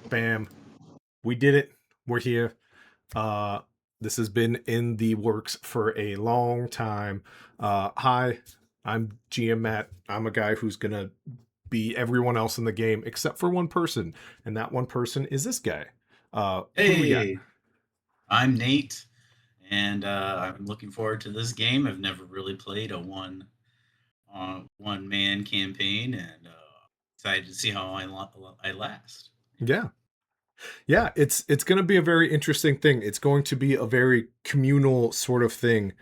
Bam. We did it. We're here. Uh, this has been in the works for a long time. Hi, I'm GM Matt. I'm a guy who's gonna be everyone else in the game except for one person, and that one person is this guy. Who do we got? Hey, I'm Nate, and I'm looking forward to this game. I've never really played a one man campaign, and excited to see how I last. Yeah, yeah. It's gonna be a very interesting thing. It's going to be a very communal sort of thing,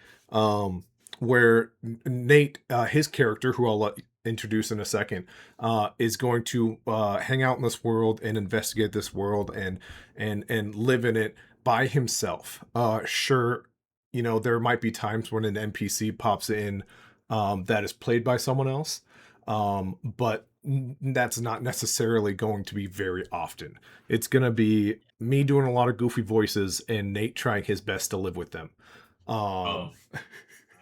where Nate, his character, who I'll introduce in a second, is going to hang out in this world and investigate this world and live in it by himself. Sure, there might be times when an NPC pops in that is played by someone else, but that's not necessarily going to be very often. It's going to be me doing a lot of goofy voices and Nate trying his best to live with them. Oh, Um, I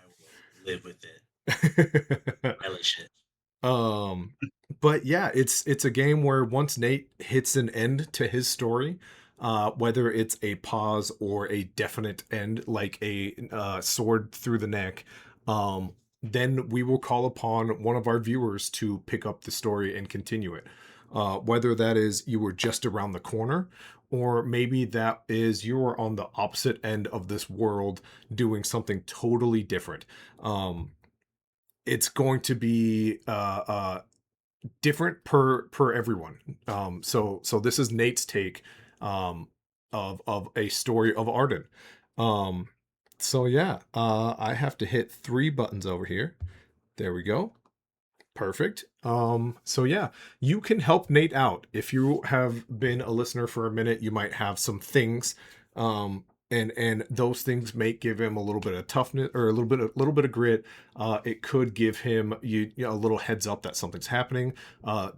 will live with it, relish it. um, but yeah, it's a game where once Nate hits an end to his story, whether it's a pause or a definite end, like a sword through the neck, then we will call upon one of our viewers to pick up the story and continue it. Whether that is you were just around the corner, or maybe that is you were on the opposite end of this world doing something totally different. It's going to be different per everyone. So this is Nate's take of a story of Ardun. Um, so yeah, I have to hit three buttons over here. There we go. Perfect. So yeah, you can help Nate out. If you have been a listener for a minute, you might have some things. And those things may give him a little bit of toughness or a little bit of grit. It could give him a little heads up that something's happening.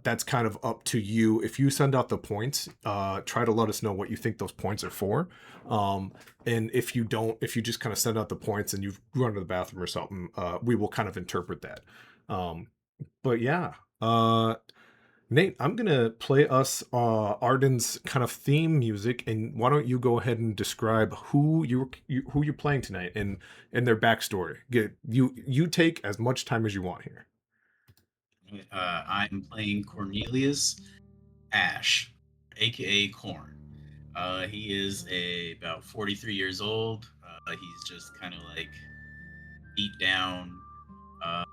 That's kind of up to you. If you send out the points, try to let us know what you think those points are for. And if you don't, if you just kind of send out the points and you've run to the bathroom or something, we will kind of interpret that. But yeah, Nate, I'm gonna play us Arden's kind of theme music, and why don't you go ahead and describe who you're playing tonight and their backstory. You take as much time as you want here. I'm playing Cornelius Ash, aka Corn. He is about 43 years old. He's just kind of like beat down, and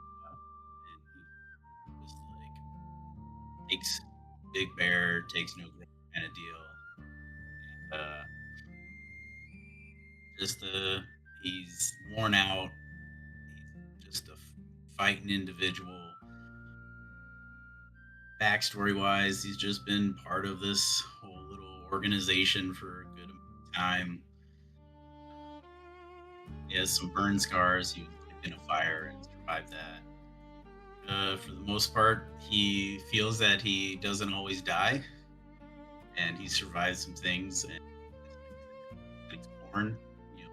he just like takes big bear, takes no grunt kind of deal. And just he's worn out. He's just a fighting individual. Backstory wise, he's just been part of this whole little organization for a good amount of time. He has some burn scars. He was in a fire and survived that. For the most part, he feels that he doesn't always die, and he survives some things. And it's corn. You know,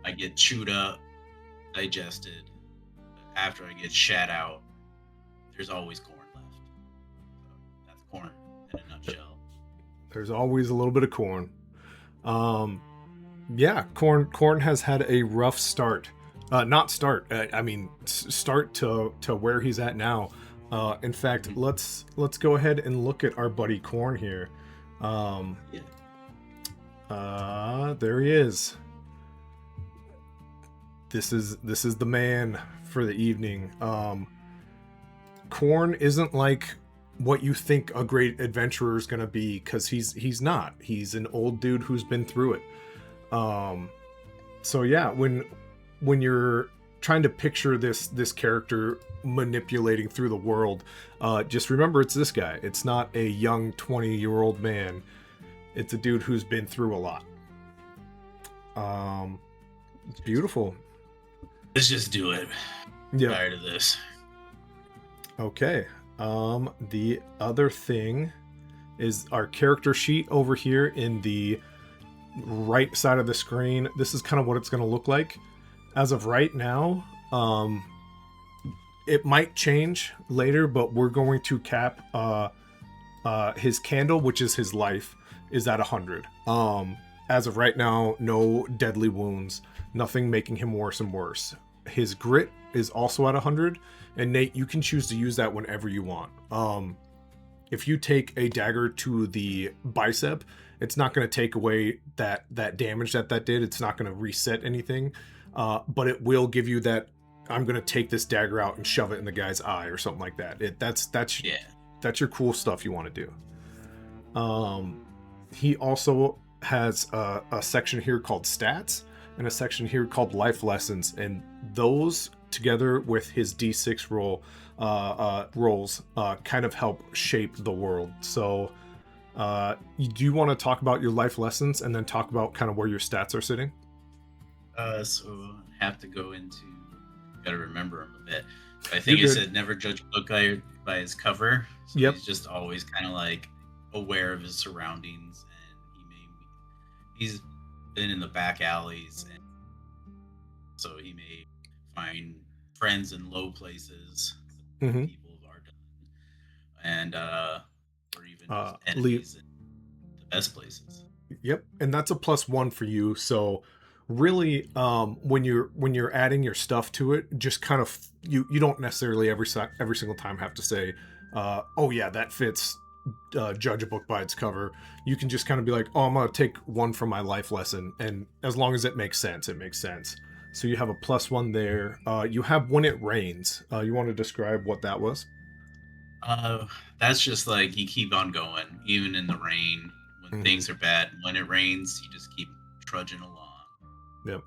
I get chewed up, digested. After I get shat out, there's always corn left. So that's corn in a nutshell. There's always a little bit of corn. Um, yeah, corn has had a rough start. Not start. I mean, start to where he's at now. In fact, Mhm. let's go ahead and look at our buddy Corn here. Um, Yeah. there he is. This is the man for the evening. Corn isn't like what you think a great adventurer is gonna be, because he's not. He's an old dude who's been through it. Um, so yeah, when you're trying to picture this character manipulating through the world, just remember it's this guy. It's not a young 20-year-old man. It's a dude who's been through a lot. Um, beautiful. Let's just do it. Yep. Tired of this. Okay. The other thing is our character sheet over here in the right side of the screen. This is kind of what it's going to look like as of right now. It might change later, but we're going to cap His candle, which is his life, is at 100. As of right now, no deadly wounds, nothing making him worse and worse. His grit is also at 100, and Nate, you can choose to use that whenever you want. If you take a dagger to the bicep, it's not going to take away that damage that did. It's not going to reset anything, but it will give you that. I'm going to take this dagger out and shove it in the guy's eye or something like that. Yeah. That's your cool stuff you want to do. He also has a section here called stats and a section here called life lessons, and those together with his D6 rolls kind of help shape the world. So do you want to talk about your life lessons and then talk about kind of where your stats are sitting? So I have to go into. Gotta remember him a bit. I You're think it good. said never judge a book by his cover. So Yep. he's just always kind of like aware of his surroundings, and he's been in the back alleys, and so he may find friends in low places, the Hmm. people of Ardun, and or even just Leave. enemies in the best places. Yep, and that's a +1 for you. So really, when you're adding your stuff to it, just kind of you don't necessarily every single time have to say, oh yeah, that fits. Judge a book by its cover. You can just kind of be like, oh, I'm gonna take one from my life lesson, and as long as it makes sense, it makes sense. So you have a +1 there. You have when it rains. You want to describe what that was? Uh, that's just like you keep on going, even in the rain when Hmm. things are bad. When it rains, you just keep trudging along. Yep.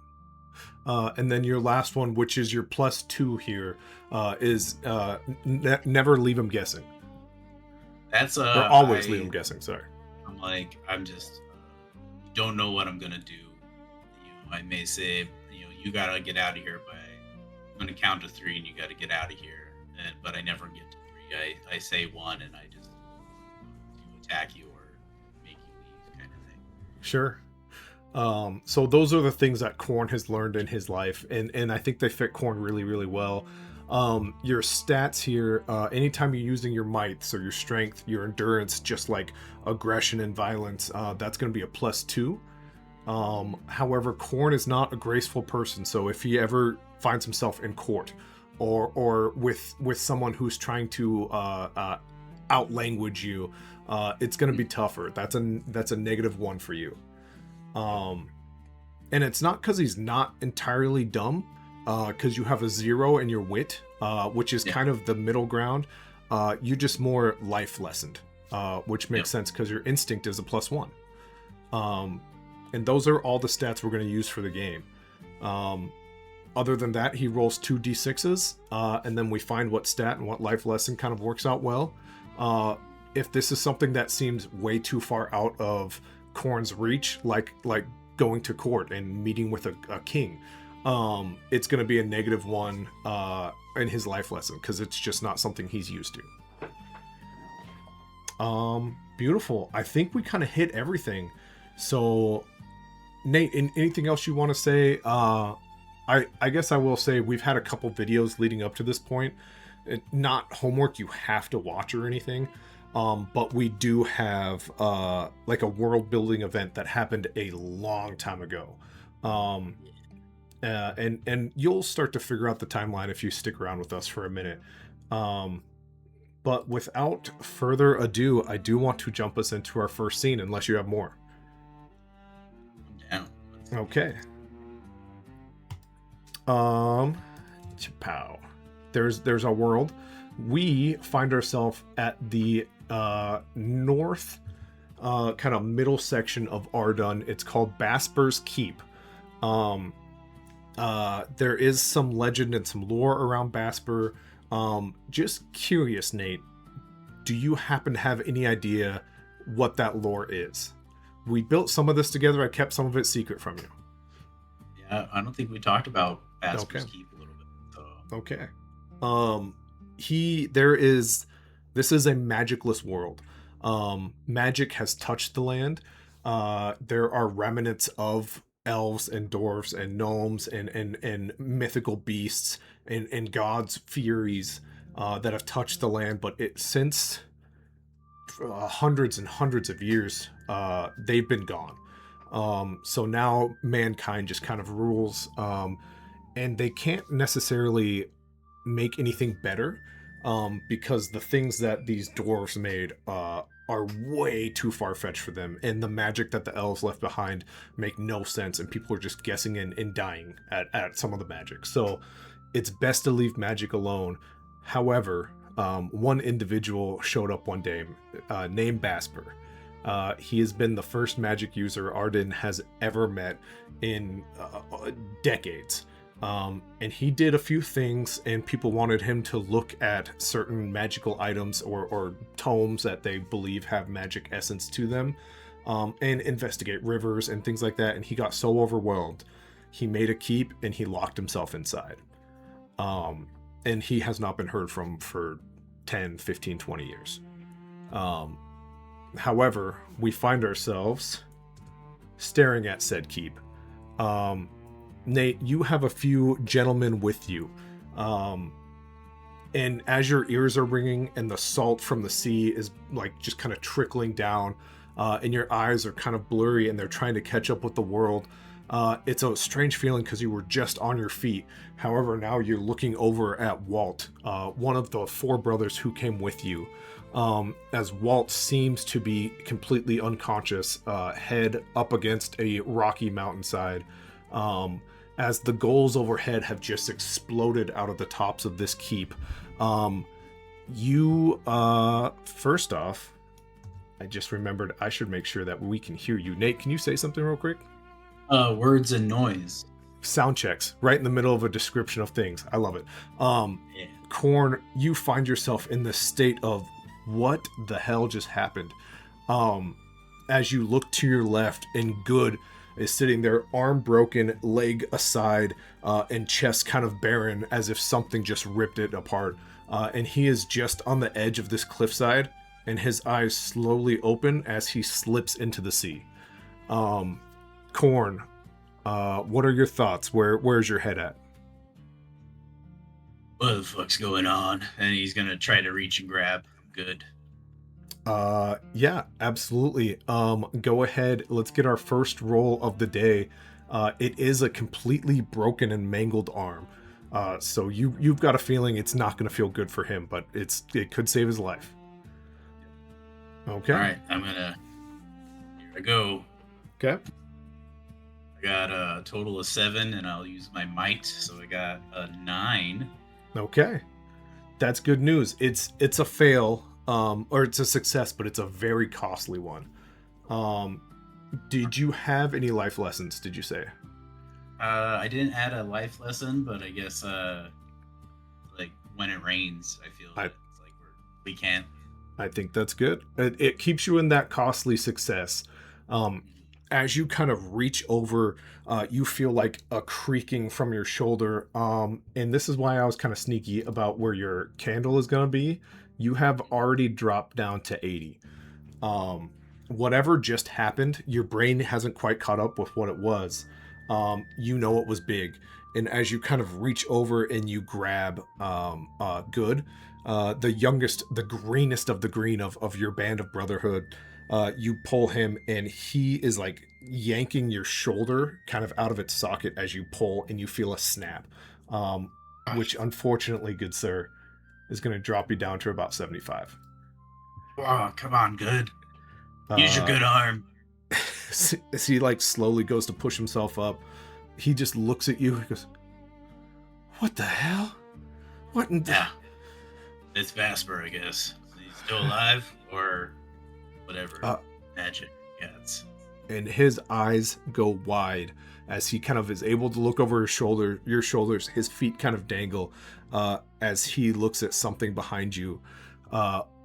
And then your last one, which is your +2 here, is never leave them guessing, That's or always leave them guessing. Sorry. I'm like I'm just don't know what I'm gonna do. I may say, you gotta get out of here by I'm gonna count to three, and you gotta get out of here. But I never get to three. I say one, and I just to attack you or make you leave, kind of thing. Sure. So those are the things that Corn has learned in his life, and I think they fit Corn really, really well. Your stats here, anytime you're using your mights or your strength, your endurance, just like aggression and violence, that's going to be a +2. However, Corn is not a graceful person, so if he ever finds himself in court or with someone who's trying to outlanguage you, it's going to be tougher. That's a -1 for you. Um, and it's not because he's not entirely dumb, because you have a 0 in your wit, which is Yeah. kind of the middle ground. You're just more life lessoned, which makes Yep. sense because your instinct is a +1. Um, and those are all the stats we're going to use for the game. Um, Other than that, he rolls 2d6s, and then we find what stat and what life lesson kind of works out well. Uh, if this is something that seems way too far out of Corn's reach, like going to court and meeting with a king, it's going to be a -1 in his life lesson because it's just not something he's used to. Beautiful. I think we kind of hit everything. So, Nate, anything else you want to say? I guess I will say we've had a couple videos leading up to this point. Not homework you have to watch or anything, but we do have like a world building event that happened a long time ago, um, and you'll start to figure out the timeline if you stick around with us for a minute. Um, but without further ado, I do want to jump us into our first scene, unless you have more. I'm down. Let's do Okay. Chapow. There's our world. We find ourselves at the north, kind of middle section of Ardun. It's called Basper's Keep. Um, there is some legend and some lore around Basper. Just curious, Nate. Do you happen to have any idea what that lore is? We built some of this together. I kept some of it secret from you. Yeah, I don't think we talked about Okay. Asper's Keep a little bit. So Okay. Um he there is This is a magicless world. Magic has touched the land. There are remnants of elves and dwarves and gnomes and mythical beasts and gods furies that have touched the land, but it since hundreds and hundreds of years, they've been gone. So now mankind just kind of rules, and they can't necessarily make anything better, because the things that these dwarves made are way too far-fetched for them, and the magic that the elves left behind make no sense, and people are just guessing and dying at some of the magic. So it's best to leave magic alone. However, one individual showed up one day, named Basper. He has been the first magic user Ardun has ever met in decades. And he did a few things, and people wanted him to look at certain magical items or tomes that they believe have magic essence to them, and investigate rivers and things like that. And he got so overwhelmed, he made a keep and he locked himself inside. And he has not been heard from for 10, 15, 20 years. However, we find ourselves staring at said keep. Nate, you have a few gentlemen with you. And as your ears are ringing and the salt from the sea is like just kind of trickling down, and your eyes are kind of blurry and they're trying to catch up with the world, it's a strange feeling because you were just on your feet. However, now you're looking over at Walt, one of the four brothers who came with you, as Walt seems to be completely unconscious, head up against a rocky mountainside, as the goals overhead have just exploded out of the tops of this keep. First off, I just remembered I should make sure that we can hear you. Nate, can you say something real quick? Words and noise. Sound checks right in the middle of a description of things. I love it. Yeah. Corn, you find yourself in this state of what the hell just happened. As you look to your left, and Good is sitting there, arm broken, leg aside, and chest kind of barren, as if something just ripped it apart. And he is just on the edge of this cliffside, and his eyes slowly open as he slips into the sea. Corn, what are your thoughts? Where's your head at? What the fuck's going on? And he's gonna try to reach and grab Good. Yeah, absolutely. Go ahead. Let's get our first roll of the day. It is a completely broken and mangled arm. So you've got a feeling it's not going to feel good for him, but it could save his life. Okay. All right, here I go. Okay. I got a total of 7, and I'll use my might, so I got a 9. Okay. That's good news. It's a fail, or it's a success, but it's a very costly one. Did you have any life lessons, did you say? I didn't add a life lesson, but I guess like when it rains, I feel it's like we can't. I think that's good. It keeps you in that costly success. As you kind of reach over, you feel like a creaking from your shoulder. And this is why I was kind of sneaky about where your candle is going to be. You have already dropped down to 80. Whatever just happened, your brain hasn't quite caught up with what it was. You know it was big. And as you kind of reach over and you grab Good, the youngest, the greenest of the green of your band of brotherhood, you pull him, and he is like yanking your shoulder kind of out of its socket as you pull, and you feel a snap, which unfortunately, good sir, is going to drop you down to about 75. Oh, come on, Good. Use your good arm. As he like slowly goes to push himself up, he just looks at you and goes, "What the hell? What in the..." Yeah, it's Vasper, I guess. He's still alive, or whatever magic gets. And his eyes go wide as he kind of is able to look over your shoulders. His feet kind of dangle as he looks at something behind you,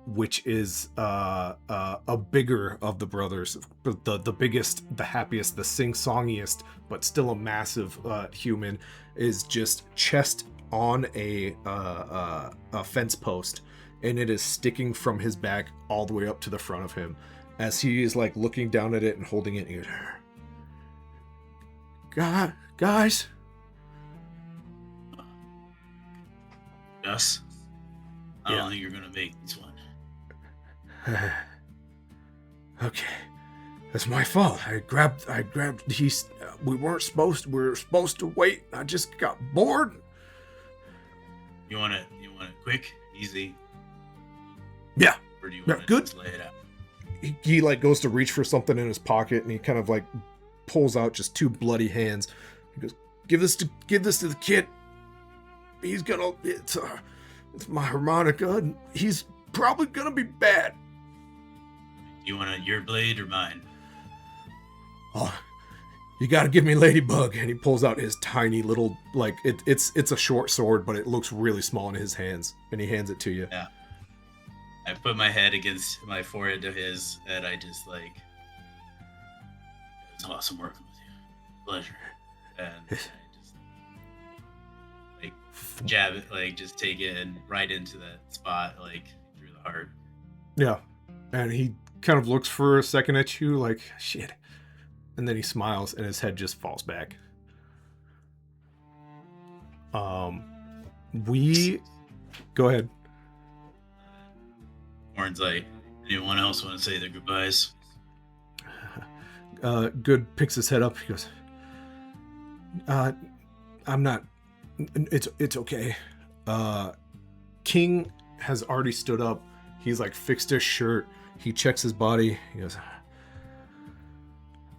which is a bigger of the brothers, the biggest, the happiest, the sing-songiest, but still a massive human, is just chest on a fence post, and it is sticking from his back all the way up to the front of him, as he is like looking down at it and holding it. And he goes, guys. Gus, I don't think you're gonna make this one. Okay. That's my fault. I grabbed, we were supposed to wait. I just got bored. You want it quick, easy, Yeah. or do you Yeah, want to good. just lay it out? He like goes to reach for something in his pocket and he kind of like pulls out just two bloody hands. He goes, give this to the kid. He's gonna, it's my harmonica and he's probably gonna be bad. Do you want your blade or mine? Oh, you gotta give me Ladybug. And he pulls out his tiny little, like, it's a short sword, but it looks really small in his hands. And he hands it to you. Yeah. I put my head against my forehead to his, and I just like, it's awesome working with you. Pleasure. And I just like jab it, like just take it and right into that spot, like through the heart. Yeah. And he kind of looks for a second at you, like, shit. And then he smiles and his head just falls back. We go ahead. Warren's like, anyone else want to say their goodbyes? Good picks his head up. He goes, I'm not, it's okay. King has already stood up. He's like fixed his shirt. He checks his body. He goes,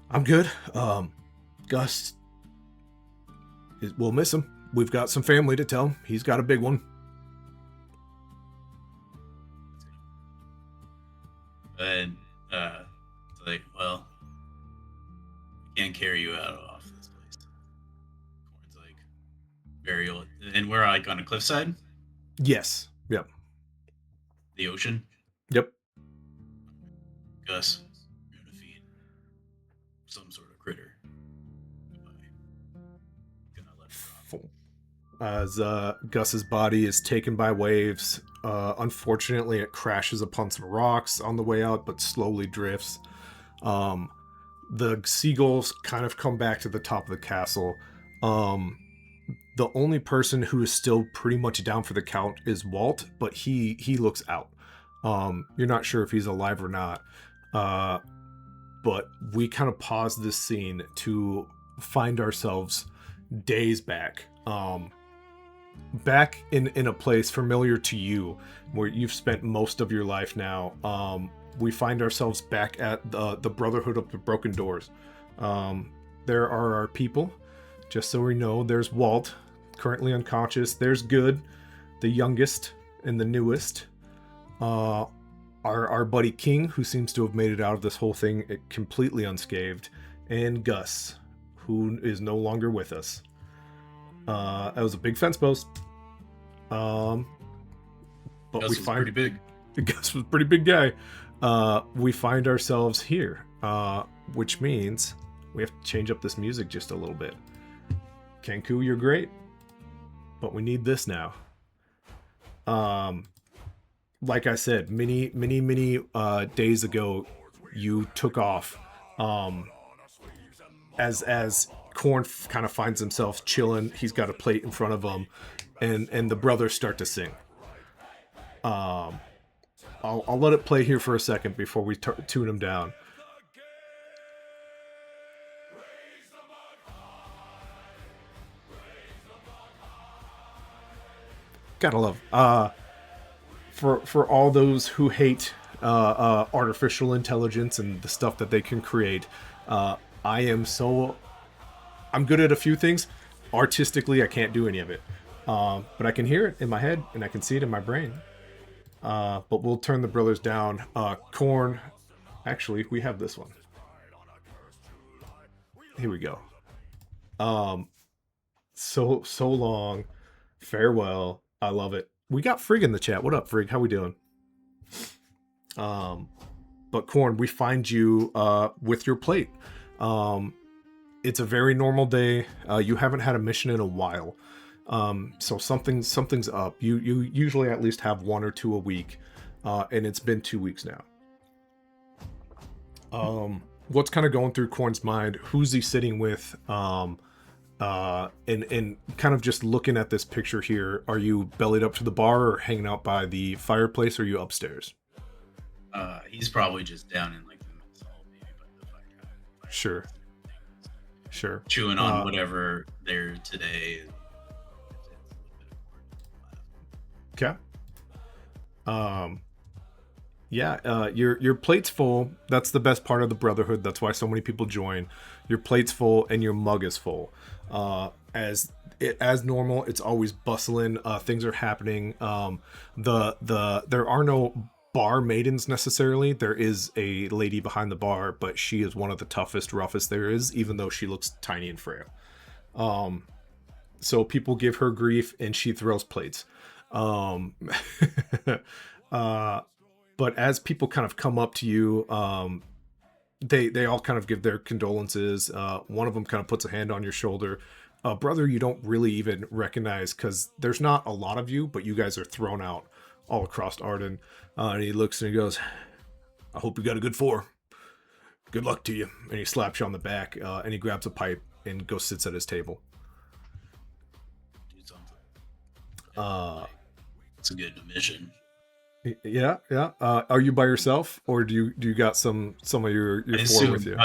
I'm good. Gus, we'll miss him. We've got some family to tell. He's got a big one. And it's like, well, we can't carry you out off this place. Corn's like, very old. And we're like on a cliffside, Yes. Yep. the ocean. Yep. Gus, you're gonna feed some sort of critter. Goodbye. Gonna let it drop. As Gus's body is taken by waves, unfortunately, it crashes upon some rocks on the way out, but slowly drifts. The seagulls kind of come back to the top of the castle. The only person who is still pretty much down for the count is Walt, but he looks out. You're not sure if he's alive or not. But we kind of pause this scene to find ourselves days back. Back in a place familiar to you, where you've spent most of your life now. We find ourselves back at the Brotherhood of the Broken Doors. There are our people. Just so we know, there's Walt, currently unconscious. There's Good, the youngest and the newest. Our buddy King, who seems to have made it out of this whole thing completely unscathed. And Gus, who is no longer with us. That was a big fence post. But Gus we was find pretty big. Gus was a pretty big guy. We find ourselves here, which means we have to change up this music just a little bit. Kenku, you're great, but we need this now. Like I said, many days ago, you took off. As Corn kind of finds himself chilling, he's got a plate in front of him, and the brothers start to sing. I'll let it play here for a second before we tune him down. Gotta love. For all those who hate artificial intelligence and the stuff that they can create, I'm good at a few things. Artistically, I can't do any of it. But I can hear it in my head and I can see it in my brain. But we'll turn the brothers down. Corn, actually, we have this one. Here we go. So long. Farewell. I love it. We got Frig in the chat. What up, Frig? How we doing? But Corn, we find you with your plate. It's a very normal day. You haven't had a mission in a while. So something's up. You usually at least have one or two a week. And it's been 2 weeks now. What's kind of going through Corn's mind? Who's he sitting with? And kind of just looking at this picture here, are you bellied up to the bar or hanging out by the fireplace, or are you upstairs? He's probably just down in like the Sure. Sure. chewing on Uh, whatever there today. It's a little bit of okay. Um, yeah, your plate's full. That's the best part of the Brotherhood. That's why so many people join. Your plate's full and your mug is full. As normal, it's always bustling. Things are happening. There are no bar maidens necessarily. There is a lady behind the bar, but she is one of the toughest, roughest there is, even though she looks tiny and frail. So people give her grief, and she throws plates. Um, uh, but as people kind of come up to you, they all kind of give their condolences. One of them kind of puts a hand on your shoulder. Brother, you don't really even recognize because there's not a lot of you, but you guys are thrown out all across Arden. And he looks and he goes, "I hope you got a good 4. Good luck to you." And he slaps you on the back, and he grabs a pipe and goes sits at his table. do something. Uh, It's a good mission. yeah, yeah. Are you by yourself, or do you got some of your I 4 with assume you?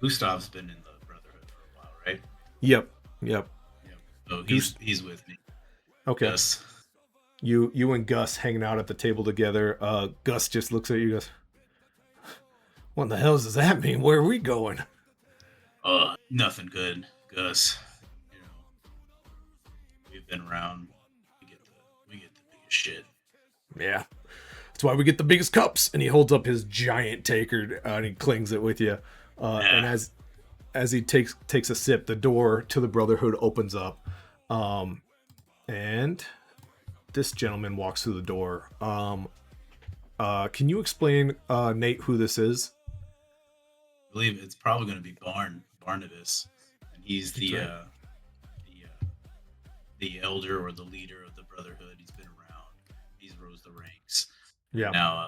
Gustav's been in the Brotherhood for a while, right? Yep, yep. Yeah. So Goose. he's with me. Okay. Yes. You and Gus hanging out at the table together. Gus just looks at you, and goes, "What the hell does that mean? Where are we going?" Nothing good, Gus. You know, we've been around. We get the biggest shit. Yeah, that's why we get the biggest cups. And he holds up his giant tankard, and he clings it with you. And Yeah. as he takes a sip, the door to the Brotherhood opens up, and this gentleman walks through the door. Can you explain, Nate, who this is? I believe it's probably going to be Barnabas, and he's That's right. the the elder or the leader of the Brotherhood. He's been around. He's rose the ranks. Yeah, Now,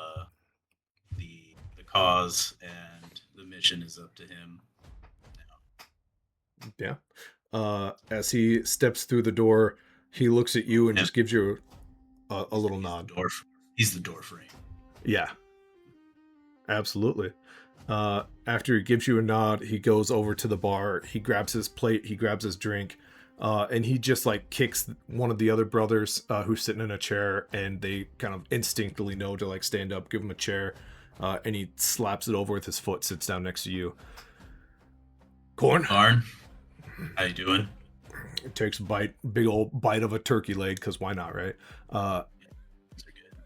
the cause and the mission is up to him. Now, yeah. As he steps through the door, he looks at you and and just gives you a little he's the nod. door. He's the door frame. Yeah, absolutely. After he gives you a nod, he goes over to the bar. He grabs his plate. He grabs his drink, and he just like kicks one of the other brothers who's sitting in a chair, and they kind of instinctively know to like stand up, give him a chair, and he slaps it over with his foot. Sits down next to you. Corn Barn, how you doing? takes a bite, big old bite of a turkey leg, because why not, right? Uh, These are good.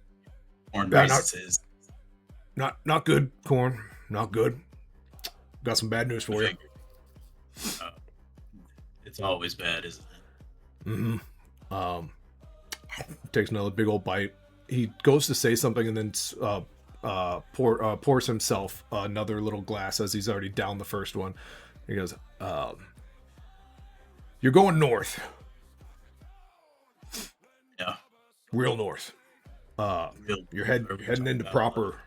Corn yeah, not raises his. not good, Corn. Not good. Got some bad news I for you. figured. Uh, it's always bad, isn't it? Mm-hmm. Takes another big old bite. He goes to say something and then pours himself another little glass as he's already down the first one. He goes, "You're going north, Yeah. real north. Real. You're Are we heading talking into about proper.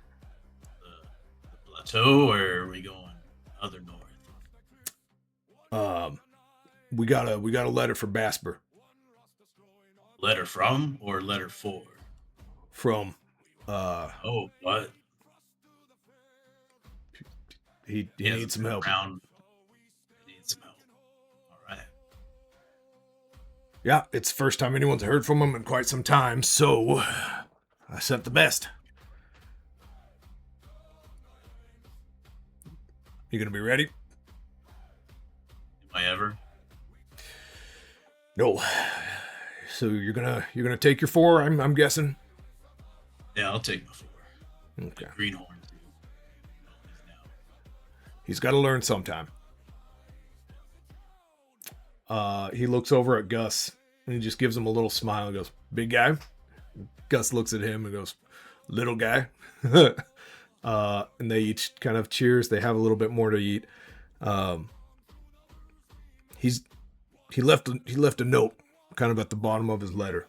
the plateau, or are we going other north? Um, we got a letter for Basper Letter from or letter for? from uh Oh, what? he He needs hasn't some been help. around. He needs some help. All right. Yeah, it's the first time anyone's heard from him in quite some time, so I sent the best. You gonna be ready?" Am I ever? No. So you're gonna take your 4, I'm guessing. Yeah, I'll take my 4. Okay. Greenhorn too. He's now. He's got to learn sometime. He looks over at Gus and he just gives him a little smile and goes, "Big guy." Gus looks at him and goes, "Little guy." And they each kind of cheers. They have a little bit more to eat. Um, he's he left a note kind of at the bottom of his letter.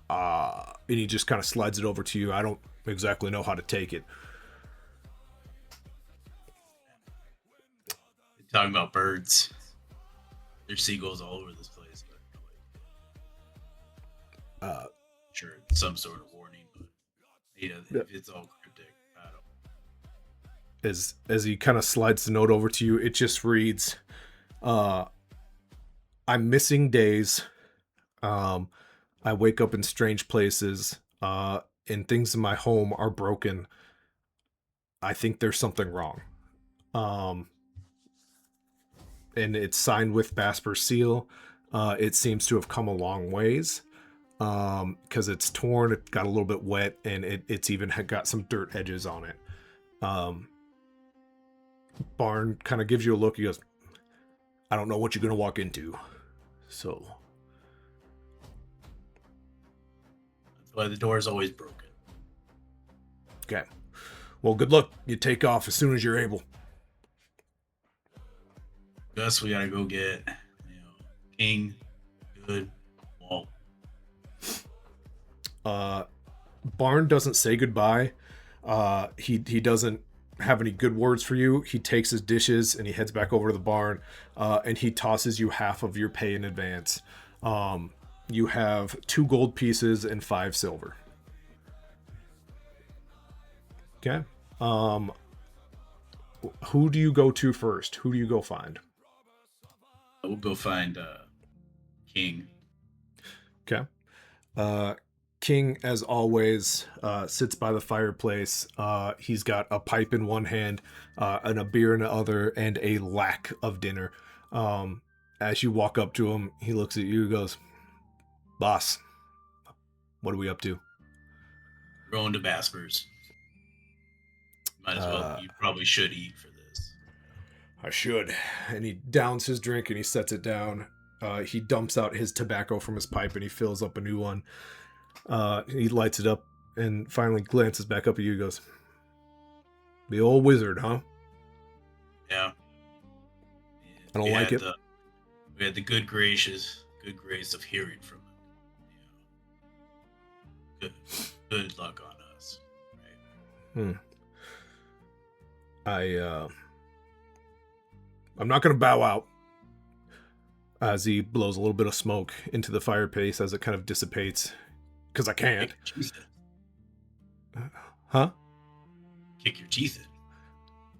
And he just kind of slides it over to you. I don't exactly know how to take it. They're talking about birds. There's seagulls all over this place. But Uh, sure, it's some sort of warning. But Yeah. if it's all cryptic, I don't. As he kind of slides the note over to you, it just reads, uh, "I'm missing days. Um, I wake up in strange places, and things in my home are broken. I think there's something wrong." Um, and it's signed with Basper's seal. It seems to have come a long ways, because it's torn, it got a little bit wet, and it's even got some dirt edges on it. Um, Barn kind of gives you a look. He goes, "I don't know what you're gonna walk into, so That's why the door is always broken. okay. Well, good luck. You take off as soon as you're able." Gus, we gotta go get King, Good, Walt. Uh, Barn doesn't say goodbye. He doesn't have any good words for you. He takes his dishes and he heads back over to the barn, and he tosses you half of your pay in advance. You have 2 gold pieces and 5 silver. Okay. Um, who do you go to first? Who do you go find? We'll go find King. Okay. Uh, King, as always, sits by the fireplace. He's got a pipe in one hand, and a beer in the other, and a lack of dinner. As you walk up to him, he looks at you and goes, "Boss, what are we up to?" We're going to Basper's. Might as well. Uh, You probably should eat for this. I should. And he downs his drink and he sets it down. He dumps out his tobacco from his pipe and he fills up a new one. He lights it up and finally glances back up at you and goes, "The old wizard, huh? Yeah. I We don't like had it." the we had the good grace of hearing from him. Good, good luck on us. Right? Hmm. I'm not gonna bow out. As he blows a little bit of smoke into the fireplace as it kind of dissipates. Because I can't. Kick your teeth Huh? in. Kick your teeth in.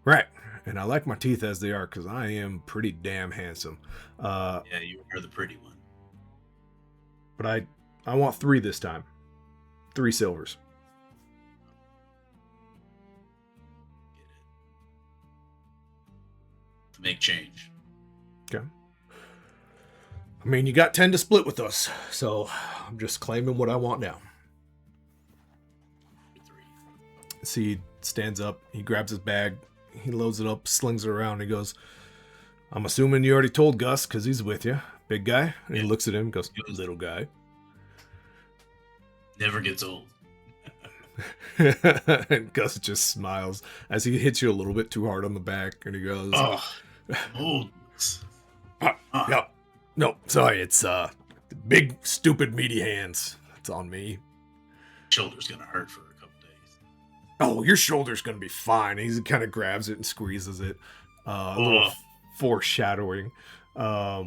Right. And I like my teeth as they are because I am pretty damn handsome. Yeah, you are the pretty one. But I want 3 this time. 3 silvers. Get it. To make change. Okay. I mean, you got 10 to split with us, so I'm just claiming what I want now. Three. So he stands up, he grabs his bag, he loads it up, slings it around, and he goes, "I'm assuming you already told Gus, because he's with you. Big guy?" And he looks at him and goes, "Little guy." Never gets old. And Gus just smiles as he hits you a little bit too hard on the back, and he goes, Oh, old. "Yeah, no, sorry, it's big, stupid, meaty hands. That's on me." Shoulder's gonna hurt for a couple days. "Oh, your shoulder's gonna be fine." He kind of grabs it and squeezes it, a little foreshadowing. Yeah.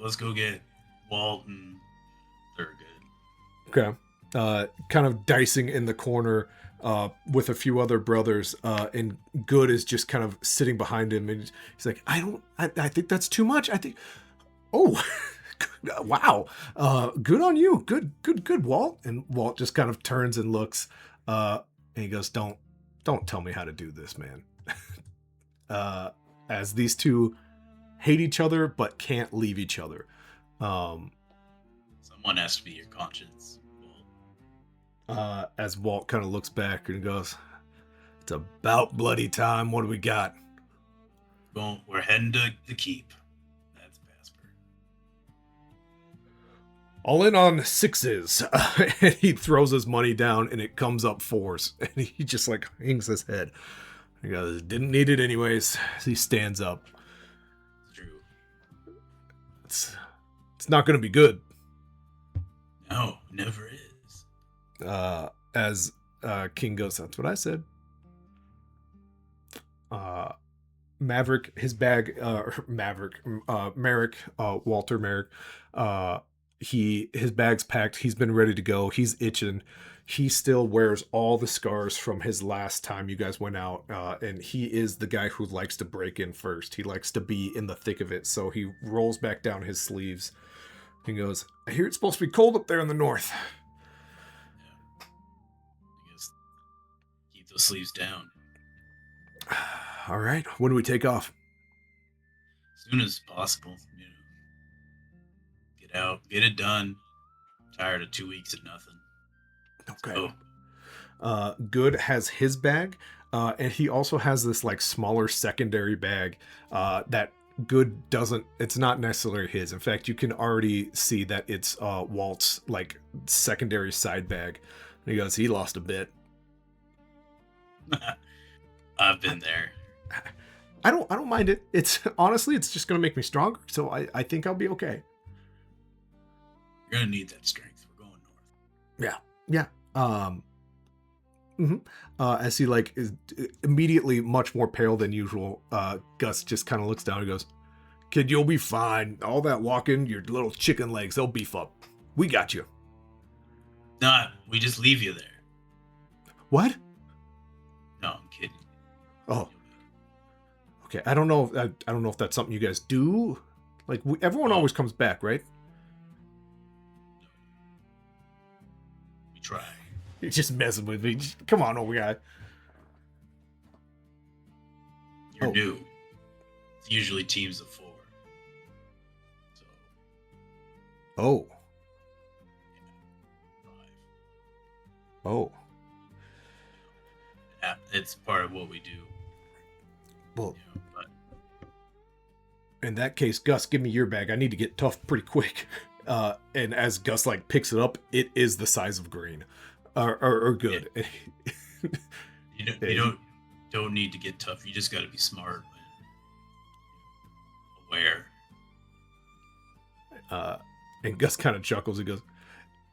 Let's go get Walt and Thurgood. Okay. Kind of dicing in the corner with a few other brothers, and Good is just kind of sitting behind him, and he's like, I think that's too much. I think, oh, wow, good on you, good, Walt." And Walt just kind of turns and looks, and he goes, don't tell me how to do this, man." As these two hate each other but can't leave each other. Someone has to be your conscience. As Walt kind of looks back and goes, "It's about bloody time. What do we got?" We're heading to the keep. That's Basper. "All in on 6s." And he throws his money down and it comes up 4s. And he just like hangs his head. He goes, "Didn't need it anyways." He stands up. It's true. It's not going to be good. No, never is. As King goes, "That's what I said." Maverick, his bag, Maverick, Merrick, Walter Merrick, his bag's packed. He's been ready to go. He's itching. He still wears all the scars from his last time you guys went out, and he is the guy who likes to break in first. He likes to be in the thick of it, so he rolls back down his sleeves. He goes, "I hear it's supposed to be cold up there in the north." Yeah, I guess keep those sleeves down All right, when do we take off? as soon as possible. Get out, get it done. Tired of 2 weeks of nothing. Let's Okay. go. Good has his bag, and he also has this like smaller secondary bag that Good doesn't. It's not necessarily his. In fact, you can already see that it's Walt's like secondary side bag. And he goes, he lost a bit. I've been there. I don't mind it. It's honestly, it's just gonna make me stronger. So I think I'll be okay. You're gonna need that strength. We're going north. Yeah, yeah. Mhm. As he like is immediately much more pale than usual, Gus just kind of looks down and goes, "Kid, you'll be fine. All that walking, your little chicken legs, they'll beef up. We got you." Nah, we just leave you there. What? No, I'm kidding. Oh, okay. I don't know. I don't know if that's something you guys do. Like everyone Oh, always comes back, right? we try. You're just messing with me. Come on, old guy. You're Oh, new. It's usually teams of 4. So, oh, yeah, 5. oh. Yeah, it's part of what we do. Well, But in that case, Gus, give me your bag. I need to get tough pretty quick. And as Gus like picks it up, it is the size of Green, or yeah, Good. you don't And don't need to get tough. You just got to be smart and aware. uh, and Gus kind of chuckles and goes,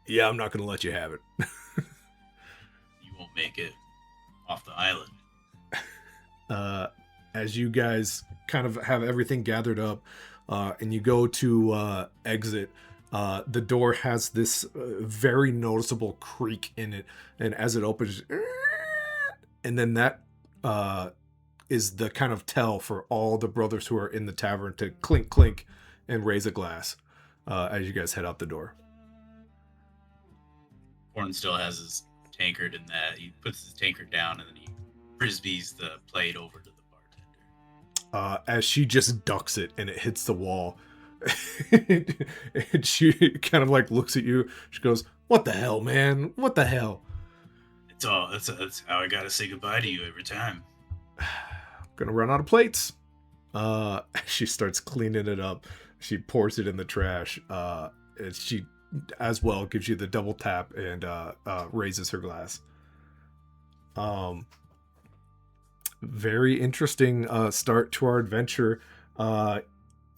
"Yeah, I'm not gonna let you have it." You won't make it off the island. uh, as you guys kind of have everything gathered up, and you go to exit, the door has this very noticeable creak in it, and as it opens, and then that is the kind of tell for all the brothers who are in the tavern to clink clink and raise a glass as you guys head out the door. Horn still has his tankard in that. He puts his tankard down and then he frisbees the plate over to the bartender. As she just ducks it and it hits the wall. And she kind of like looks at you. She goes, "What the hell, man? What the hell?" That's how I gotta say goodbye to you every time. Gonna run out of plates. She starts cleaning it up. She pours it in the trash. And she, as well, gives you the double tap and raises her glass. Um, Very interesting start to our adventure.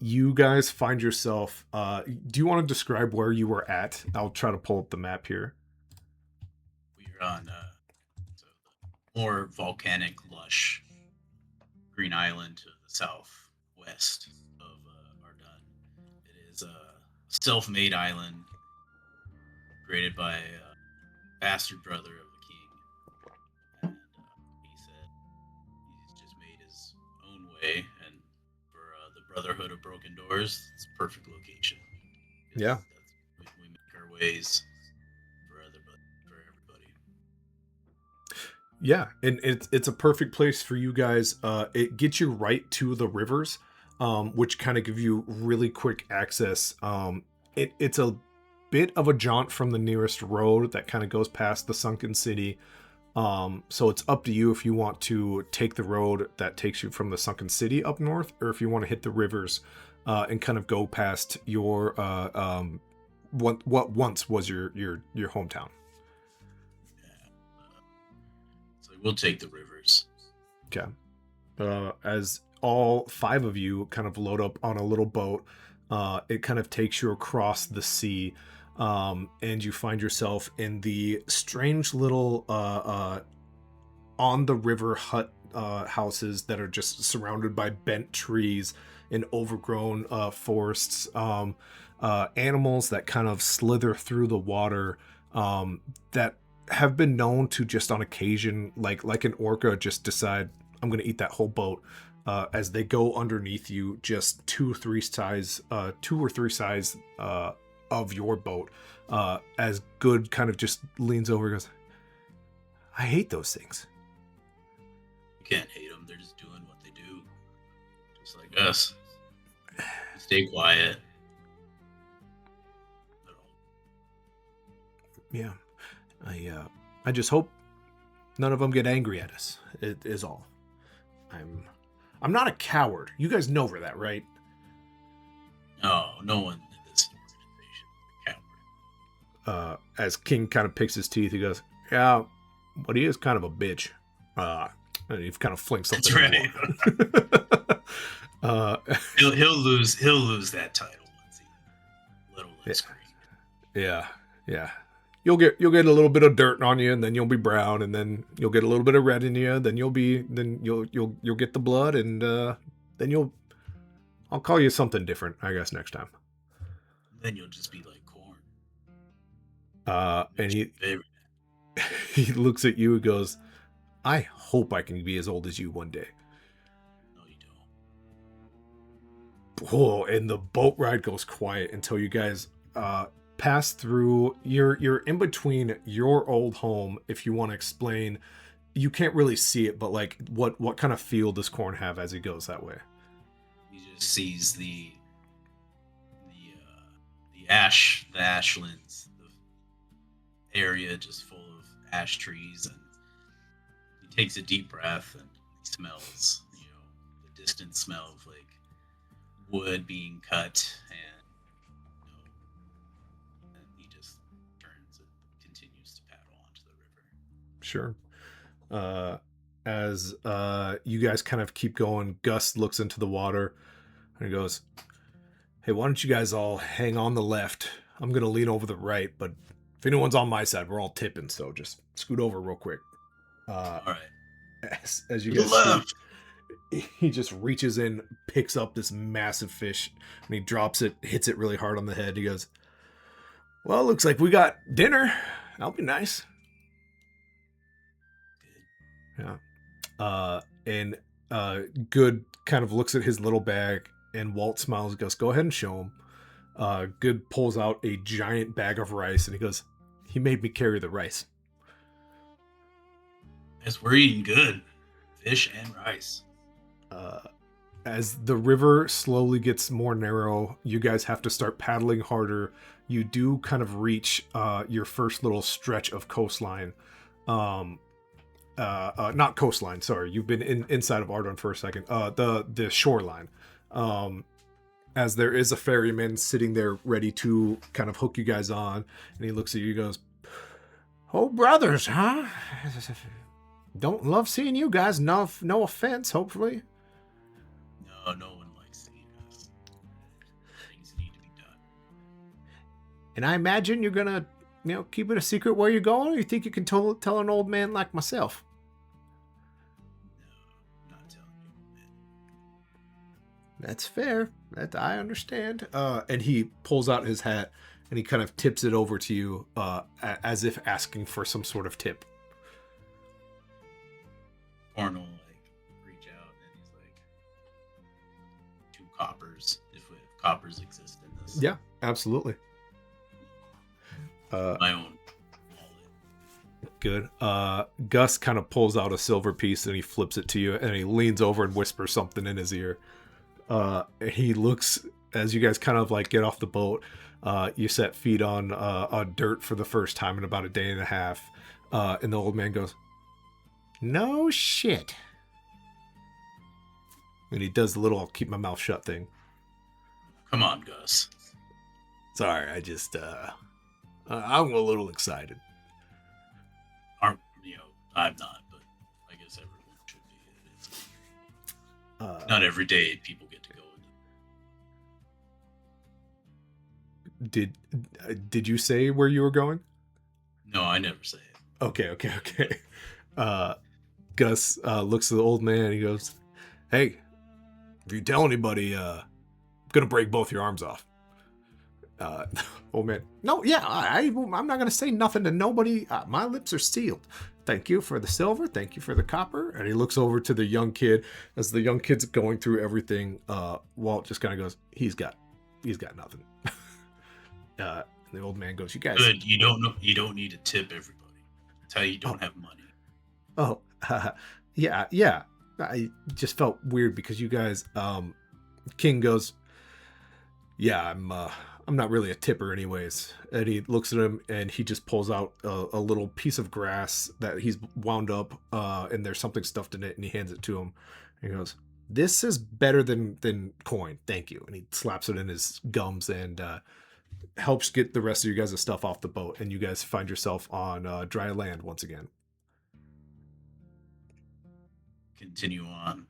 You guys find yourself. Do you want to describe where you were at? I'll try to pull up the map here. We're on so the more volcanic, lush green island to the southwest of Ardun. It is a self-made island created by a bastard brother of the king, and he said he's just made his own way. And for the Brotherhood of Broken Doors, it's a perfect location Yeah. because we make our ways for everybody. Yeah, and it's a perfect place for you guys. It gets you right to the rivers, which kind of give you really quick access. It's a bit of a jaunt from the nearest road that kind of goes past the sunken city. So it's up to you if you want to take the road that takes you from the sunken city up north, or if you want to hit the rivers and kind of go past your what once was your hometown. Yeah. So we'll take the rivers. Okay. As all 5 of you kind of load up on a little boat, it kind of takes you across the sea, and you find yourself in the strange little on the river hut houses that are just surrounded by bent trees in overgrown forests, animals that kind of slither through the water, that have been known to just on occasion, like an orca, just decide I'm going to eat that whole boat. As they go underneath you, just two or three size of your boat. As Good kind of just leans over and goes, I hate those things. You can't hate them. They're just doing what they do, just like us. Stay quiet. Yeah, I just hope none of them get angry at us. It is all. I'm not a coward. You guys know for that, right? No, no one in this organization is a coward. As King kind of picks his teeth, he goes, "Yeah, but he is kind of a bitch." And he kind of flings something. That's right. He'll lose that title once he little less screen. Yeah. You'll get a little bit of dirt on you, and then you'll be brown, and then you'll get a little bit of red in you, then you'll get the blood, and then I'll call you something different, I guess, next time. Then you'll just be like corn. And he looks at you and goes, I hope I can be as old as you one day. No, you don't. Oh, and the boat ride goes quiet until you guys pass through. You're in between your old home. If you want to explain, you can't really see it, but like what kind of feel does Corn have as he goes that way? He just sees the ashlands, the area just full of ash trees, and he takes a deep breath and he smells, the distant smell of like wood being cut, and he just turns and continues to paddle onto the river. Sure. As you guys kind of keep going, Gus looks into the water and he goes, hey, why don't you guys all hang on the left? I'm going to lean over the right, but if anyone's on my side, we're all tipping, so just scoot over real quick. All right. As you guys left. He just reaches in, picks up this massive fish, and he drops it, hits it really hard on the head. He goes, well, looks like we got dinner. That'll be nice. Yeah. And Good kind of looks at his little bag, and Walt smiles and goes, go ahead and show him. Good pulls out a giant bag of rice, and he goes, he made me carry the rice. Yes, we're eating good. Fish and rice. As the river slowly gets more narrow, you guys have to start paddling harder. You do kind of reach your first little stretch of coastline. Not coastline, sorry. You've been inside of Ardun for a second. The shoreline. As there is a ferryman sitting there ready to kind of hook you guys on, and he looks at you and goes, oh, brothers, huh? Don't love seeing you guys. No offense, hopefully. No one likes seeing us. Things need to be done. And I imagine you're gonna, keep it a secret where you're going, or you think you can tell an old man like myself? No, I'm not telling you, man. That's fair. That I understand. And he pulls out his hat and he kind of tips it over to you, as if asking for some sort of tip. Corn will reach out and he's like, 2 coppers, if coppers exist in this. Yeah, absolutely. My own wallet. Good. Gus kind of pulls out a silver piece and he flips it to you, and he leans over and whispers something in his ear. He looks, as you guys kind of get off the boat, you set feet on dirt for the first time in about a day and a half, and the old man goes, no shit. And he does the little I'll keep my mouth shut thing. Come on, Gus. Sorry, I just I'm a little excited. I'm not, but I guess everyone should be. Not every day people get to go. Did you say where you were going? No, I never say it. Okay. Gus looks at the old man and he goes, hey, If you tell anybody, I'm gonna break both your arms off. Uh, oh man, no, yeah, I'm not gonna say nothing to nobody. My lips are sealed. Thank you for the silver. Thank you for the copper. And he looks over to the young kid as the young kid's going through everything. Walt just kind of goes, he's got nothing. The old man goes, you guys. Good. You don't know. You don't need to tip everybody. That's how you Oh, don't have money. oh, yeah, yeah. I just felt weird because you guys. King goes, yeah, I'm not really a tipper anyways. And he looks at him and he just pulls out a little piece of grass that he's wound up, and there's something stuffed in it, and he hands it to him. And he goes, this is better than coin, thank you. And he slaps it in his gums and helps get the rest of you guys' stuff off the boat, and you guys find yourself on dry land once again. Continue on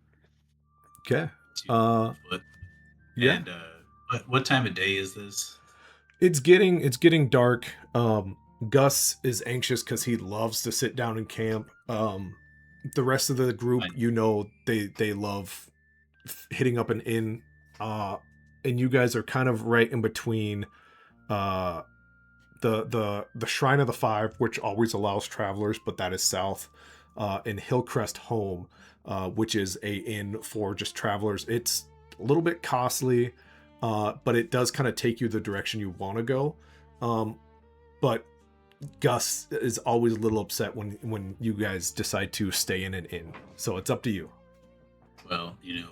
Okay. to foot. Yeah. And what time of day is this? It's getting dark. Gus is anxious because he loves to sit down and camp. The rest of the group, Fine. they love hitting up an inn. And you guys are kind of right in between uh the Shrine of the Five, which always allows travelers, but that is south, and Hillcrest Home, which is a inn for just travelers. It's a little bit costly, but it does kind of take you the direction you want to go. But Gus is always a little upset when you guys decide to stay in an inn. So it's up to you. Well, we've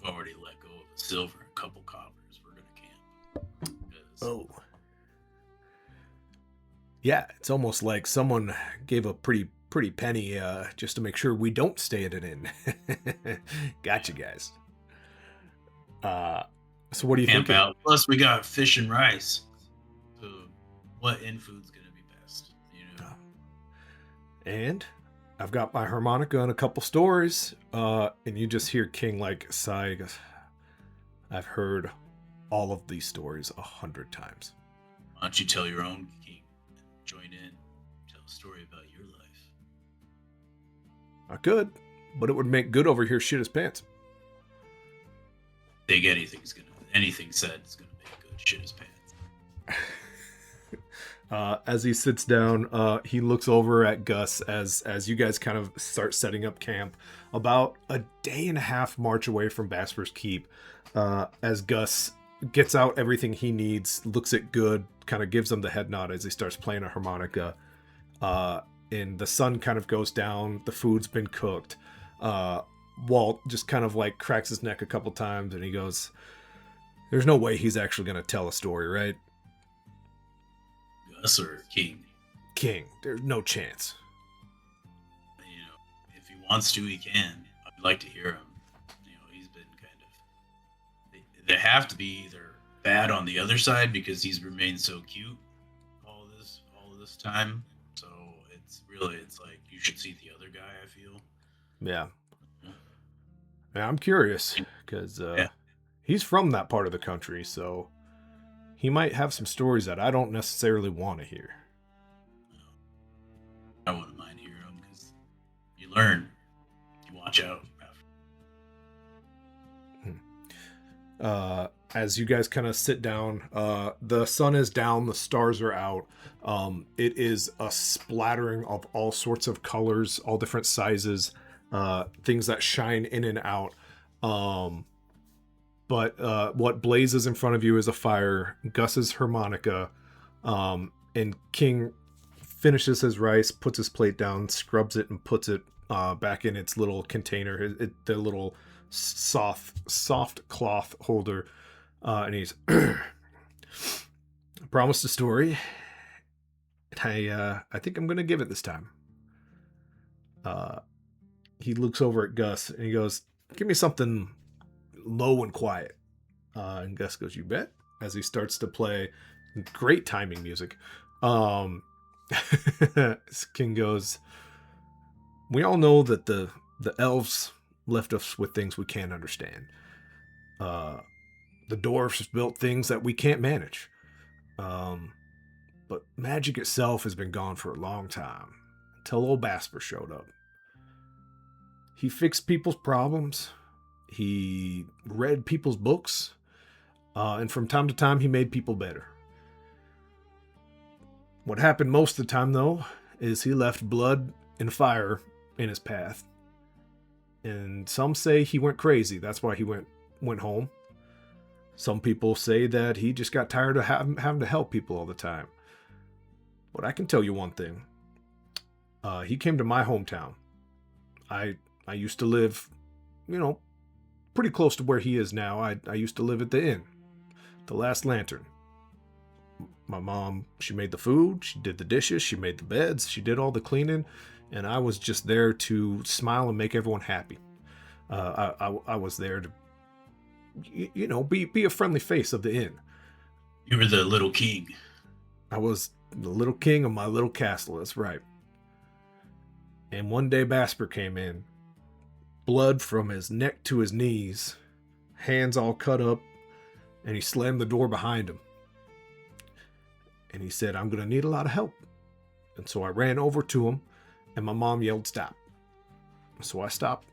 already let go of a silver and a couple coppers. We're gonna camp. 'Cause Oh. Yeah, it's almost like someone gave a pretty penny just to make sure we don't stay at an inn. Gotcha, guys. So what do you camp think? out. Plus, we got fish and rice. So, what in food's gonna be best? And I've got my harmonica and a couple stories. And you just hear King like sigh. He goes, I've heard all of these stories 100 times. Why don't you tell your own king? Join in. Tell a story about your life. I could, but it would make good over here shit his pants. Think anything said is gonna make good shit his pants. As he sits down, he looks over at Gus as you guys kind of start setting up camp about a day and a half march away from Basper's Keep. As Gus gets out everything he needs, looks at Good, kind of gives him the head nod as he starts playing a harmonica. And the sun kind of goes down. The food's been cooked. Walt just kind of like cracks his neck a couple times and he goes, there's no way he's actually going to tell a story, right? Gus or King? King, there's no chance. If he wants to, he can. I'd like to hear him. He's been kind of. They have to be either bad on the other side because he's remained so cute all this time. So it's like you should see the other guy. I feel. Yeah. Yeah, I'm curious because he's from that part of the country, so he might have some stories that I don't necessarily want to hear. I wouldn't mind hearing them because you learn, you watch out. As you guys kind of sit down, the sun is down, the stars are out. It is a splattering of all sorts of colors, all different sizes, things that shine in and out. But what blazes in front of you is a fire, Gus's harmonica, and King finishes his rice, puts his plate down, scrubs it, and puts it back in its little container, the little soft cloth holder. And he's promised a story. I think I'm gonna give it this time. He looks over at Gus and he goes, give me something low and quiet. And Gus goes, you bet, as he starts to play great timing music. King goes, we all know that the elves left us with things we can't understand. The dwarfs built things that we can't manage. But magic itself has been gone for a long time, until old Basper showed up. He fixed people's problems, He read people's books, and from time to time, he made people better. What happened most of the time, though, is he left blood and fire in his path. And some say he went crazy. That's why he went home. Some people say that he just got tired of having to help people all the time. But I can tell you one thing. He came to my hometown. I used to live, pretty close to where he is now. I used to live at the inn, the Last Lantern. My mom, she made the food, she did the dishes, she made the beds, she did all the cleaning, and I was just there to smile and make everyone happy. I was there to, be a friendly face of the inn. You were the little king. I was the little king of my little castle, that's right. And one day Basper came in, blood from his neck to his knees, hands all cut up, and he slammed the door behind him. And he said, "I'm going to need a lot of help." And so I ran over to him, and my mom yelled, "Stop." So I stopped,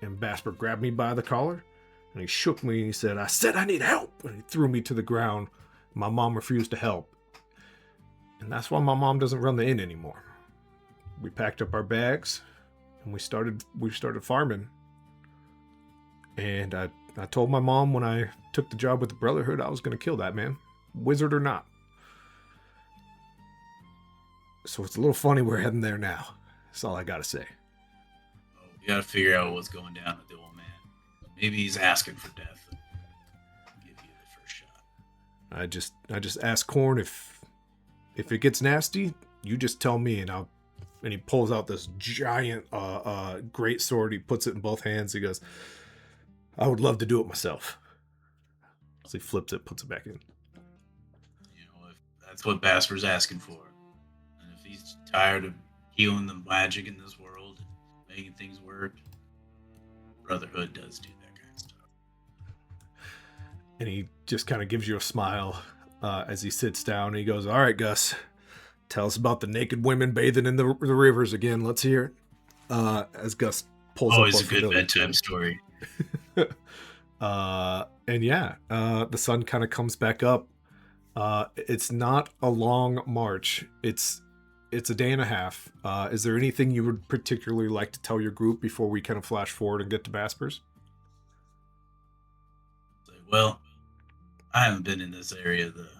and Basper grabbed me by the collar, and he shook me, and he said, "I said I need help." And he threw me to the ground. My mom refused to help. And that's why my mom doesn't run the inn anymore. We packed up our bags, and we started farming. And I told my mom when I took the job with the Brotherhood, I was going to kill that man, wizard or not. So it's a little funny we're heading there now. That's all I got to say. Oh, we got to figure out what's going down with the old man. Maybe he's asking for death. I'll give you the first shot. I just asked Corn if it gets nasty, you just tell me, and he pulls out this giant great sword. He puts it in both hands. He goes, "I would love to do it myself." So he flips it, puts it back in. If that's what Basper's asking for. And if he's tired of healing the magic in this world and making things work, Brotherhood does do that kind of stuff. And he just kind of gives you a smile as he sits down. And he goes, "All right, Gus, tell us about the naked women bathing in the rivers again. Let's hear it." As Gus pulls Always up a good bedtime story. And yeah, the sun kind of comes back up. It's not a long march. It's a day and a half. Is there anything you would particularly like to tell your group before we kind of flash forward and get to Basper's? Well, I haven't been in this area, this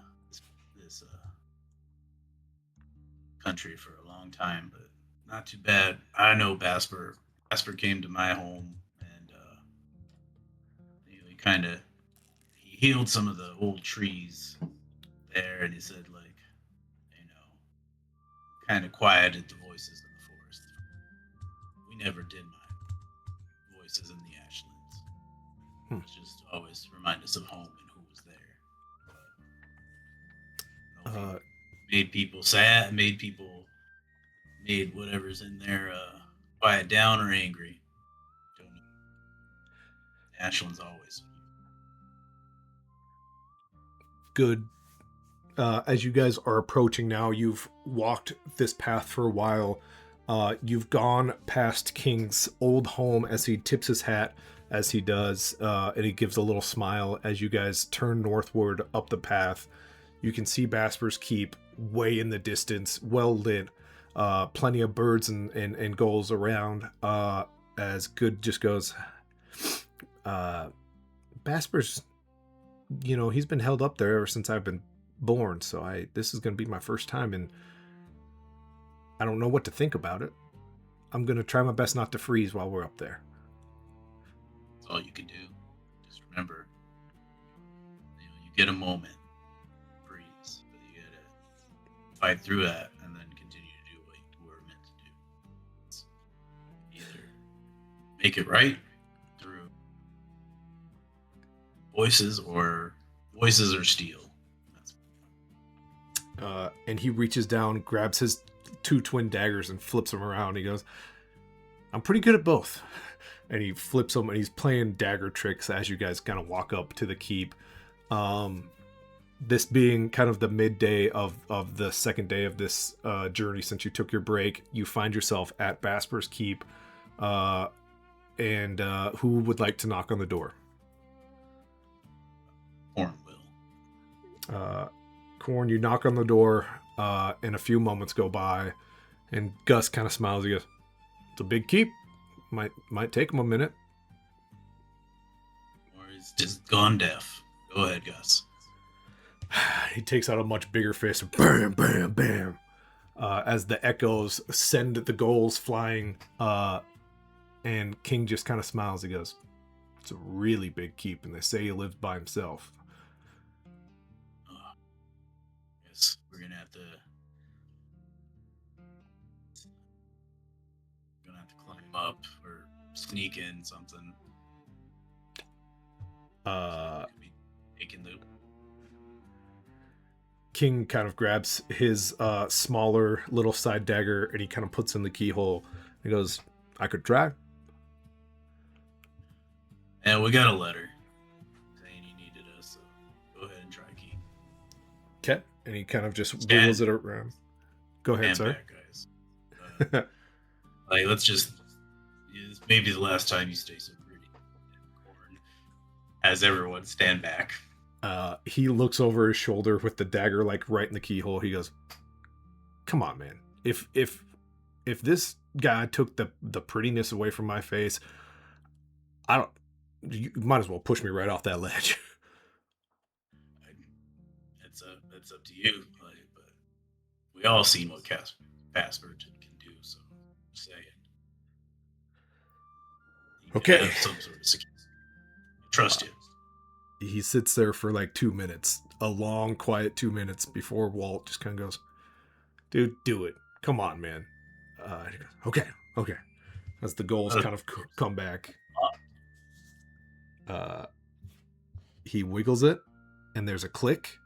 country for a long time, but not too bad. I know Basper. Basper came to my home, and he healed some of the old trees there, and he said, like, kind of quieted the voices in the forest. We never did my voices in the Ashlands. It just always remind us of home and who was there. But, made people sad, made whatever's in there quiet down or angry. Don't know. Ashland's always Good. As you guys are approaching now, you've walked this path for a while. You've gone past King's old home as he tips his hat as he does, and he gives a little smile as you guys turn northward up the path. You can see Basper's Keep way in the distance, well lit. Plenty of birds and gulls around. As Good just goes, Basper's, he's been held up there ever since I've been born, so this is going to be my first time, and I don't know what to think about it. I'm going to try my best not to freeze while we're up there. That's all you can do. Just remember, you get a moment, breathe, but you gotta fight through that and then continue to do what you were meant to do. It's either make it right through voices or steel. And he reaches down, grabs his 2 twin daggers and flips them around. He goes, "I'm pretty good at both." And he flips them, and he's playing dagger tricks as you guys kind of walk up to the keep. This being kind of the midday of the second day of this journey since you took your break, you find yourself at Basper's Keep. and who would like to knock on the door? Corn will. Uh, Corn, you knock on the door, and a few moments go by, and Gus kind of smiles. He goes, "It's a big keep. Might take him a minute." Or he's just gone deaf. Go ahead, Gus. He takes out a much bigger fist. Bam, bam, bam. As the echoes send the goals flying, and King just kind of smiles. He goes, "It's a really big keep, and they say he lives by himself." Guess we're gonna have to climb up or sneak in something. Could be taking the King kind of grabs his smaller little side dagger and he kind of puts in the keyhole. He goes, "I could try." And we got a letter saying he needed us, so go ahead and try key. Okay. And he kind of just Stand- wiggles it around. Go ahead, Stand sir. back, guys. Let's just. It's maybe the last time you stay so pretty. Corn has everyone stand back. He looks over his shoulder with the dagger like right in the keyhole. He goes, "Come on, man. If this guy took the prettiness away from my face, I don't. You might as well push me right off that ledge." That's up to you. But we all seen what Casper can do, so I'm just saying. You Okay. have some sort of security. I trust you. He sits there for like 2 minutes, a long, quiet 2 minutes before Walt just kind of goes, "Dude, do it. Come on, man." He goes, okay. As the goals kind of come back, he wiggles it, and there's a click,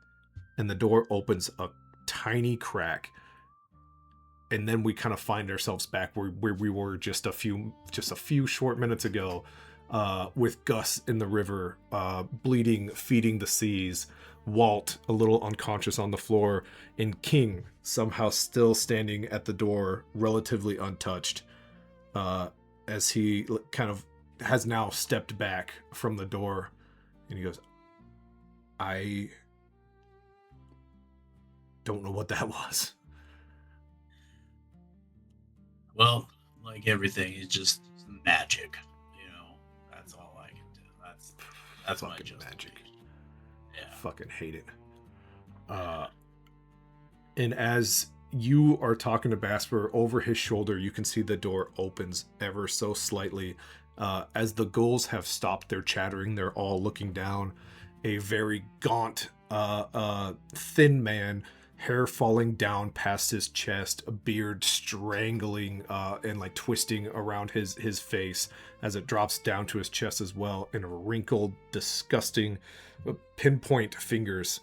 and the door opens a tiny crack, and then we kind of find ourselves back where we were just a few short minutes ago, with Gus in the river, bleeding, feeding the seas, Walt a little unconscious on the floor, and King somehow still standing at the door, relatively untouched, as he kind of has now stepped back from the door, and he goes, "I don't know what that was." Well, like everything, it's just magic. That's all I can do. That's my Fucking magic. justification. Yeah. Fucking hate it. And as you are talking to Basper, over his shoulder, you can see the door opens ever so slightly. As the ghouls have stopped their chattering, they're all looking down. A very gaunt, thin man, hair falling down past his chest, a beard strangling and like twisting around his face as it drops down to his chest as well, and wrinkled, disgusting pinpoint fingers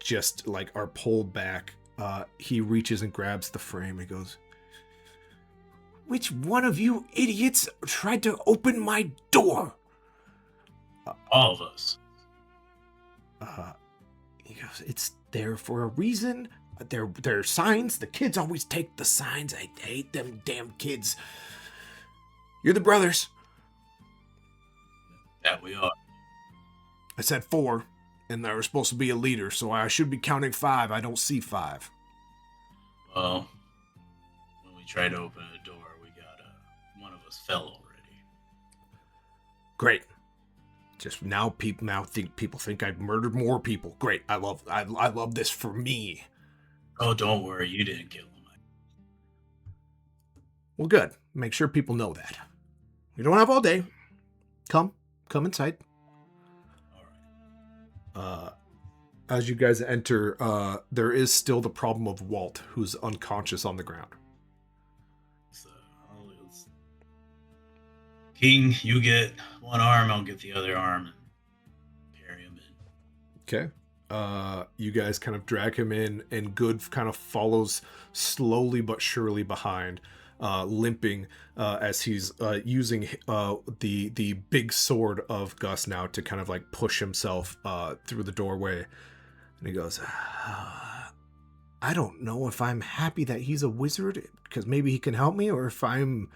just like are pulled back. He reaches and grabs the frame. He goes, "Which one of you idiots tried to open my door?" All of us. He goes, "It's there for a reason. They're signs. The kids always take the signs. I hate them damn kids. You're the brothers." That we are. I said 4, and there was supposed to be a leader, so I should be counting 5. I don't see 5. Well, when we tried to open a door, we got one of us fell already. Great. Just now, people think I've murdered more people. Great. I love this for me. Oh, don't worry, you didn't kill him. Well, good. Make sure people know that. We don't have all day. Come inside. All right. As you guys enter, there is still the problem of Walt, who's unconscious on the ground. So, King, you get one arm, I'll get the other arm, and carry him in. Okay. You guys kind of drag him in, and Good kind of follows slowly but surely behind, limping, as he's using the big sword of Gus now to kind of like push himself through the doorway. And he goes, "I don't know if I'm happy that he's a wizard, because maybe he can help me, or if I'm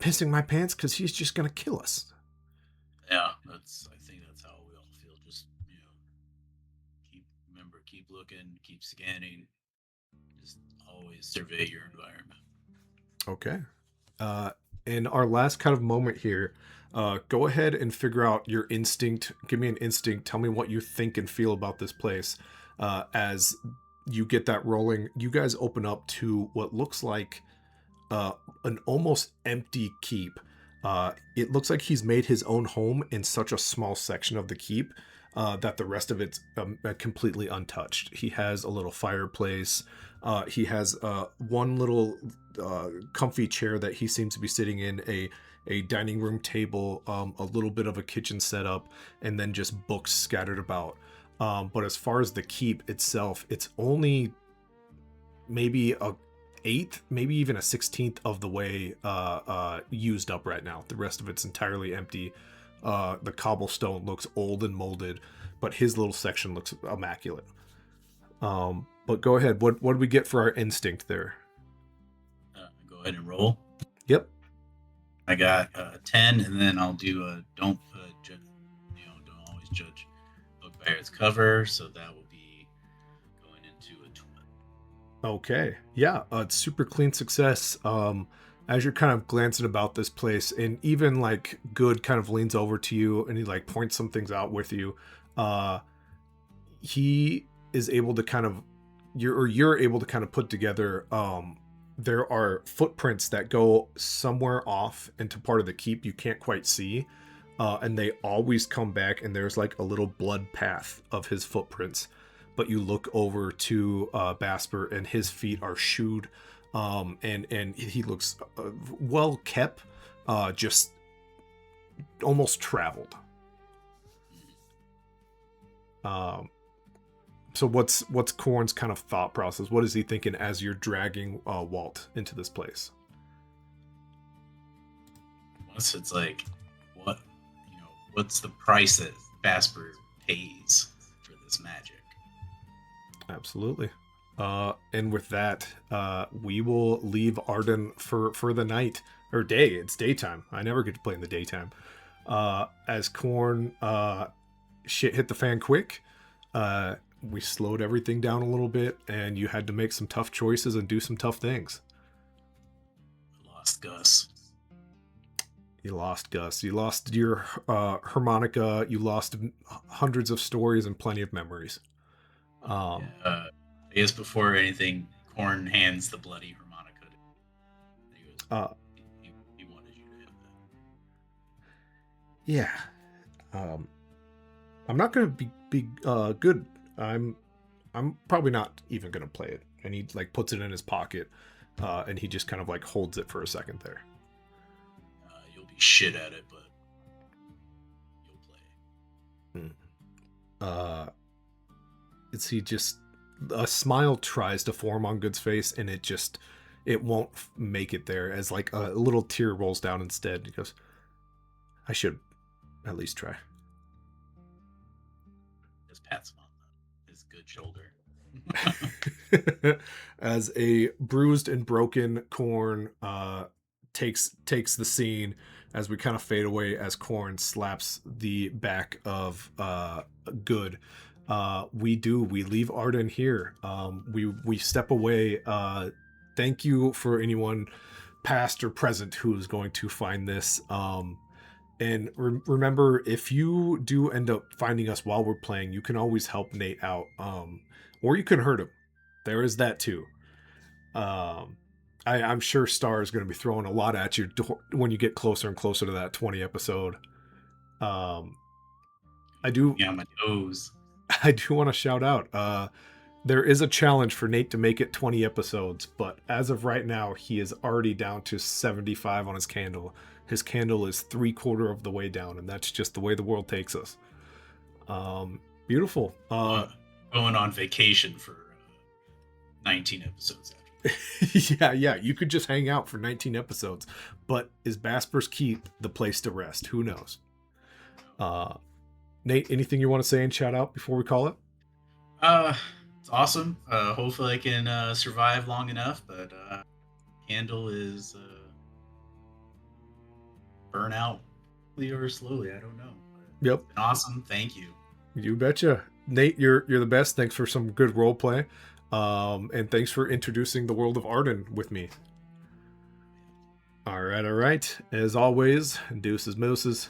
pissing my pants because he's just gonna kill us. Yeah, that's. I think that's how we all feel. Just keep looking, keep scanning. Just always survey your environment. Okay. Uh, in our last kind of moment here, go ahead and figure out your instinct. Give me an instinct. Tell me what you think and feel about this place. As you get that rolling, you guys open up to what looks like uh, an almost empty keep. It looks like he's made his own home in such a small section of the keep that the rest of it's completely untouched. He has a little fireplace. He has one little comfy chair that he seems to be sitting in, a dining room table, a little bit of a kitchen setup, and then just books scattered about. But as far as the keep itself, it's only maybe a eighth, maybe even a 16th of the way used up right now. The rest of it's entirely empty. The cobblestone looks old and molded, but his little section looks immaculate. But go ahead. What do we get for our instinct there? Go ahead and roll. Yep. I got 10, and then I'll do a don't don't always judge book by its cover. So that will be going into a 20. Okay. Yeah. It's super clean success. As you're kind of glancing about this place, and even like Good kind of leans over to you and he like points some things out with you. Uh, he is able to kind of you're able to kind of put together there are footprints that go somewhere off into part of the keep you can't quite see, and they always come back, and there's like a little blood path of his footprints, but you look over to Basper and his feet are shoed, and he looks well kept, just almost traveled. So what's Korn's kind of thought process? What is he thinking as you're dragging Walt into this place? Once it's like, what what's the price that Vasper pays for this magic? Absolutely. And with that, we will leave Ardun for the night or day. It's daytime. I never get to play in the daytime. As Korn shit hit the fan quick. We slowed everything down a little bit, and you had to make some tough choices and do some tough things. I lost Gus. You lost Gus. You lost your harmonica. You lost hundreds of stories and plenty of memories. I guess before anything, Korn hands the bloody harmonica. He goes, Uh, he wanted you to have yeah. I'm not gonna be good. I'm probably not even gonna play it. And he like puts it in his pocket, and he just kind of like holds it for a second there. that. You'll be shit at it, but you'll play. It's he just a smile tries to form on Good's face, and it won't make it there. As like a little tear rolls down instead. He goes, "I should at least try." Just pats him on his good shoulder. As a bruised and broken Korn takes the scene as we kind of fade away as Korn slaps the back of Good. We leave Ardun here. We step away. Thank you for anyone past or present who is going to find this. And remember, if you do end up finding us while we're playing, you can always help Nate out, or you can hurt him. There is that too. I'm sure Star is going to be throwing a lot at you when you get closer and closer to that 20 episode. I do. Yeah, my toes. I do want to shout out. There is a challenge for Nate to make it 20 episodes, but as of right now, he is already down to 75 on his candle. His candle is 3/4 of the way down, and that's just the way the world takes us. Beautiful. Going on vacation for 19 episodes after. Yeah. You could just hang out for 19 episodes, but is Basper's Keep the place to rest? Who knows? Nate, anything you want to say and shout out before we call it? It's awesome. Hopefully I can survive long enough, but candle is burn out quickly or slowly. I don't know. But Yep. it's been awesome. Thank you. You betcha. Nate, you're the best. Thanks for some good role play. And thanks for introducing the world of Arden with me. All right, all right. As always, deuces mooses.